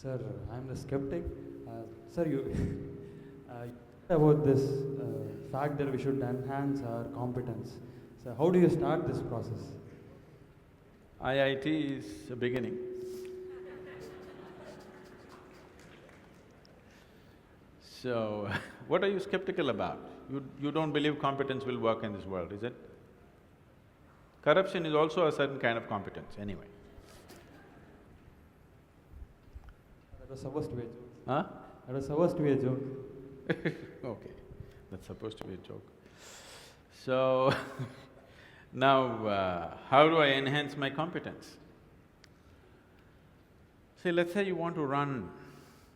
Sir, I'm the skeptic. Sir, you about this fact that we should enhance our competence. So, how do you start this process? IIT is a beginning. So, what are you skeptical about? You don't believe competence will work in this world, is it? Corruption is also a certain kind of competence, anyway. That was supposed to be a joke. Huh? That was supposed to be a joke. Okay, that's supposed to be a joke. So, now, how do I enhance my competence? See, let's say you want to run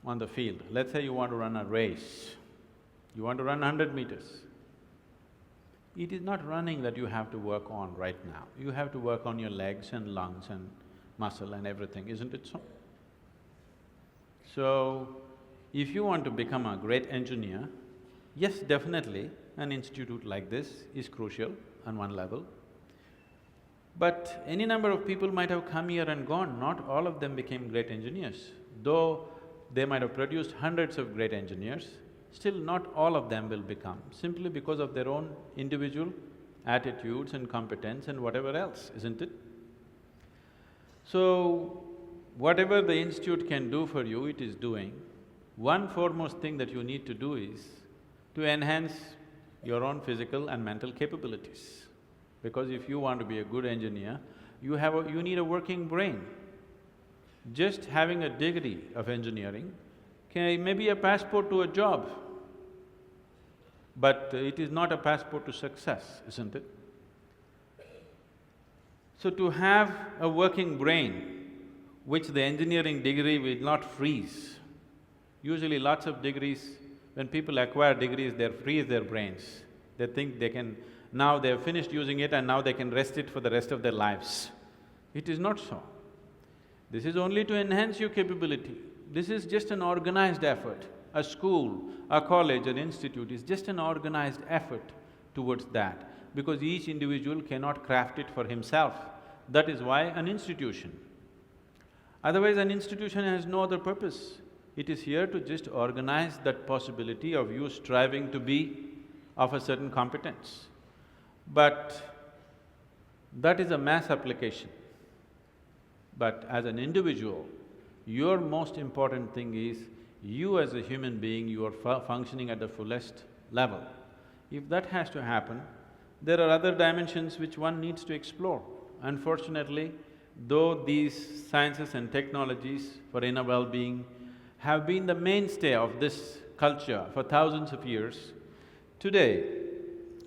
on the field, let's say you want to run a race, you want to run 100 meters. It is not running that you have to work on right now, you have to work on your legs and lungs and muscle and everything, isn't it so? So, if you want to become a great engineer, yes, definitely, an institute like this is crucial on one level. But any number of people might have come here and gone, not all of them became great engineers. Though they might have produced hundreds of great engineers, still not all of them will become, simply because of their own individual attitudes and competence and whatever else, isn't it? So, whatever the institute can do for you, it is doing. One foremost thing that you need to do is to enhance your own physical and mental capabilities. Because if you want to be a good engineer, you need a working brain. Just having a degree of engineering may be a passport to a job, but it is not a passport to success, isn't it? So to have a working brain, which the engineering degree will not freeze. Usually lots of degrees, when people acquire degrees, they freeze their brains. They think they can… now they have finished using it and now they can rest it for the rest of their lives. It is not so. This is only to enhance your capability. This is just an organized effort. A school, a college, an institute is just an organized effort towards that, because each individual cannot craft it for himself. That is why an institution. Otherwise, an institution has no other purpose. It is here to just organize that possibility of you striving to be of a certain competence. But that is a mass application. But as an individual, your most important thing is you as a human being, you are functioning at the fullest level. If that has to happen, there are other dimensions which one needs to explore. Unfortunately, though these sciences and technologies for inner well-being have been the mainstay of this culture for thousands of years, today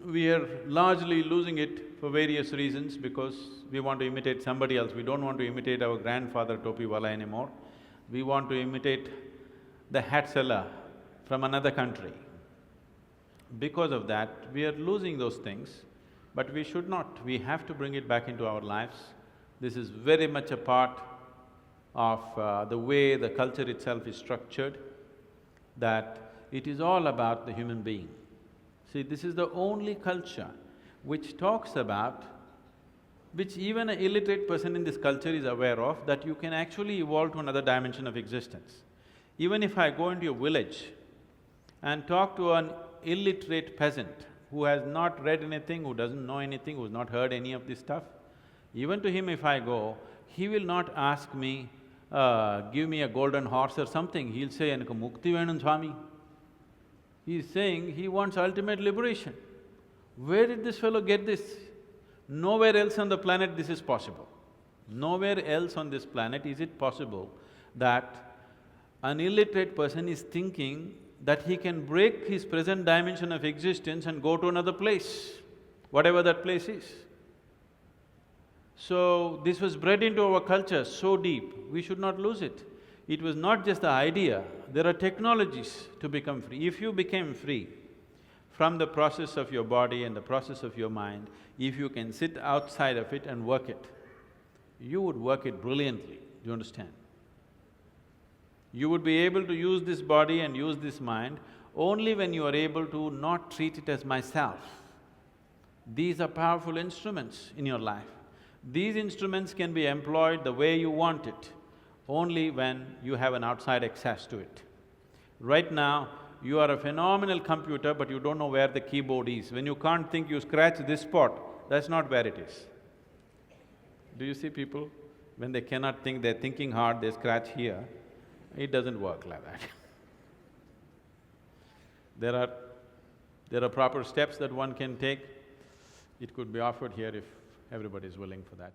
we are largely losing it for various reasons, because we want to imitate somebody else. We don't want to imitate our grandfather Topiwala anymore. We want to imitate the hat seller from another country. Because of that, we are losing those things, but we should not. We have to bring it back into our lives. This is very much a part of the way the culture itself is structured, that it is all about the human being. See, this is the only culture which talks about, which even an illiterate person in this culture is aware of, that you can actually evolve to another dimension of existence. Even if I go into a village and talk to an illiterate peasant who has not read anything, who doesn't know anything, who's not heard any of this stuff, even to him if I go, he will not ask me, give me a golden horse or something, he'll say, "Enakku mukti venum Swami." He's saying he wants ultimate liberation. Where did this fellow get this? Nowhere else on the planet this is possible. Nowhere else on this planet is it possible that an illiterate person is thinking that he can break his present dimension of existence and go to another place, whatever that place is. So, this was bred into our culture so deep, we should not lose it. It was not just the idea, there are technologies to become free. If you became free from the process of your body and the process of your mind, if you can sit outside of it and work it, you would work it brilliantly, do you understand? You would be able to use this body and use this mind only when you are able to not treat it as myself. These are powerful instruments in your life. These instruments can be employed the way you want it. only when you have an outside access to it. Right now, you are a phenomenal computer, but you don't know where the keyboard is. When you can't think, you scratch this spot, that's not where it is. Do you see people? When they cannot think, they're thinking hard, they scratch here. It doesn't work like that. There are proper steps that one can take. It could be offered here if everybody is willing for that.